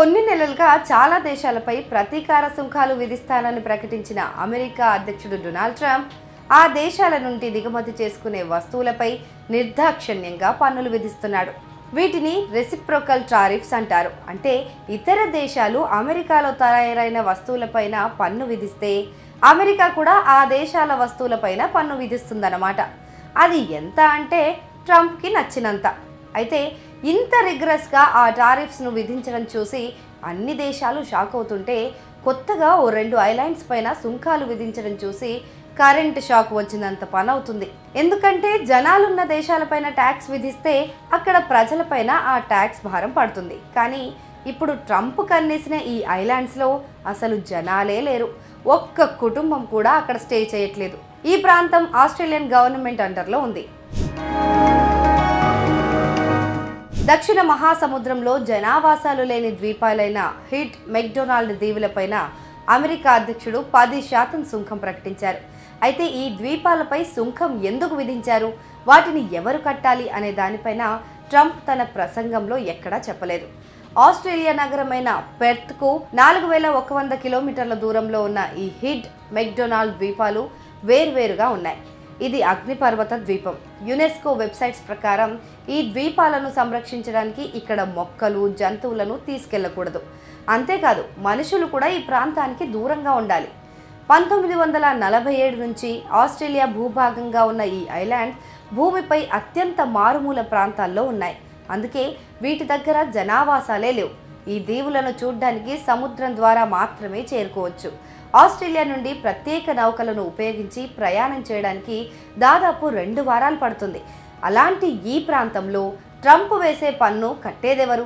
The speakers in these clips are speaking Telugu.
కొన్ని నెలలుగా చాలా దేశాలపై ప్రతీకార సుంకాలు విధిస్తానని ప్రకటించిన అమెరికా అధ్యక్షుడు డొనాల్డ్ ట్రంప్ ఆ దేశాల నుండి దిగుమతి చేసుకునే వస్తువులపై నిర్దాక్షిణ్యంగా పన్నులు విధిస్తున్నాడు. వీటిని రెసిప్రోకల్ టారిఫ్స్ అంటారు. అంటే ఇతర దేశాలు అమెరికాలో తయారైన వస్తువులపైన పన్ను విధిస్తే అమెరికా కూడా ఆ దేశాల వస్తువులపైన పన్ను విధిస్తుందన్నమాట. అది ఎంత అంటే ట్రంప్కి నచ్చినంత. అయితే ఇంత రిగ్రెస్గా ఆ టారిఫ్స్ను విధించడం చూసి అన్ని దేశాలు షాక్ అవుతుంటే కొత్తగా ఓ 2 ఐలాండ్స్ పైన సుంకాలు విధించడం చూసి కరెంట్ షాక్ వచ్చినంత పని అవుతుంది. ఎందుకంటే జనాలున్న దేశాలపైన ట్యాక్స్ విధిస్తే అక్కడ ప్రజలపైన ఆ ట్యాక్స్ భారం పడుతుంది. కానీ ఇప్పుడు ట్రంప్ కన్నేసిన ఈ ఐలాండ్స్లో అసలు జనాలే లేరు. ఒక్క కుటుంబం కూడా అక్కడ స్టే చేయట్లేదు. ఈ ప్రాంతం ఆస్ట్రేలియన్ గవర్నమెంట్ అండర్లో ఉంది. దక్షిణ మహాసముద్రంలో జనావాసాలు లేని ద్వీపాలైన హిట్, మెక్డొనాల్డ్ దీవులపైన అమెరికా అధ్యక్షుడు 10% సుంకం ప్రకటించారు. అయితే ఈ ద్వీపాలపై సుంకం ఎందుకు విధించారు, వాటిని ఎవరు కట్టాలి అనే దానిపైన ట్రంప్ తన ప్రసంగంలో ఎక్కడా చెప్పలేదు. ఆస్ట్రేలియా నగరమైన పెర్త్కు 4100 కిలోమీటర్ల దూరంలో ఉన్న ఈ హిట్, మెక్డొనాల్డ్ ద్వీపాలు వేర్వేరుగా ఉన్నాయి. ఇది అగ్నిపర్వత ద్వీపం. యునెస్కో వెబ్సైట్స్ ప్రకారం ఈ ద్వీపాలను సంరక్షించడానికి ఇక్కడ మొక్కలు, జంతువులను తీసుకెళ్లకూడదు. అంతేకాదు మనుషులు కూడా ఈ ప్రాంతానికి దూరంగా ఉండాలి. 1947 నుంచి ఆస్ట్రేలియా భూభాగంగా ఉన్న ఈ ఐలాండ్స్ భూమిపై అత్యంత మారుమూల ప్రాంతాల్లో ఉన్నాయి. అందుకే వీటి దగ్గర జనావాసాలే లేవు. ఈ దీవులను చూడ్డానికి సముద్రం ద్వారా మాత్రమే చేరుకోవచ్చు. ఆస్ట్రేలియా నుండి ప్రత్యేక నౌకలను ఉపయోగించి ప్రయాణం చేయడానికి దాదాపు 2 వారాలు పడుతుంది. అలాంటి ఈ ప్రాంతంలో ట్రంప్ వేసే పన్ను కట్టేదెవరు?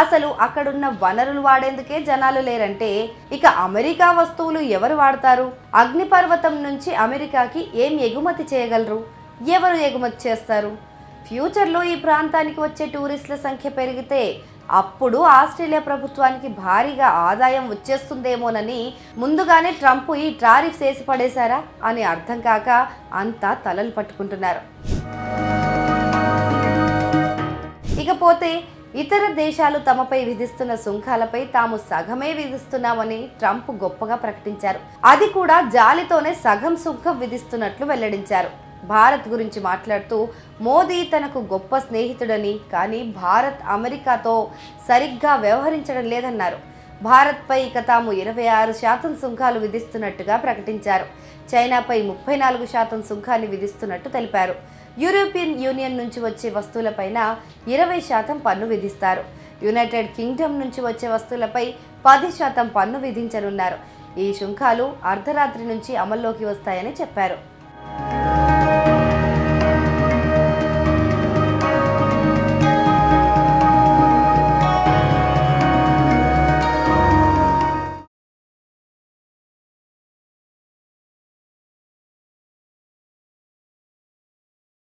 అసలు అక్కడున్న వనరులు వాడేందుకే జనాలు లేరంటే ఇక అమెరికా వస్తువులు ఎవరు వాడతారు? అగ్నిపర్వతం నుంచి అమెరికాకి ఏం ఎగుమతి చేయగలరు? ఎవరు ఎగుమతి చేస్తారు? ఫ్యూచర్లో ఈ ప్రాంతానికి వచ్చే టూరిస్టుల సంఖ్య పెరిగితే అప్పుడు ఆస్ట్రేలియా ప్రభుత్వానికి భారీగా ఆదాయం వచ్చేస్తుందేమోనని ముందుగానే ట్రంప్ ఈ టారిఫ్స్ వేసి పడేశారా అని అర్థం కాక అంతా తలలు పట్టుకుంటున్నారు. ఇకపోతే ఇతర దేశాలు తమపై విధిస్తున్న సుంకాలపై తాము సగమే విధిస్తున్నామని ట్రంప్ గొప్పగా ప్రకటించారు. అది కూడా జాలితోనే సగం సుంకం విధిస్తున్నట్లు వెల్లడించారు. భారత్ గురించి మాట్లాడుతూ మోదీ తనకు గొప్ప స్నేహితుడని, కానీ భారత్ అమెరికాతో సరిగ్గా వ్యవహరించడం లేదన్నారు. భారత్పై ఇక తాము 26% సుంకాలు విధిస్తున్నట్టుగా ప్రకటించారు. చైనాపై 34% సుంకాన్ని విధిస్తున్నట్టు తెలిపారు. యూరోపియన్ యూనియన్ నుంచి వచ్చే వస్తువులపైన 20% పన్ను విధిస్తారు. యునైటెడ్ కింగ్డమ్ నుంచి వచ్చే వస్తువులపై 10% పన్ను విధించనున్నారు. ఈ సుంకాలు అర్ధరాత్రి నుంచి అమల్లోకి వస్తాయని చెప్పారు.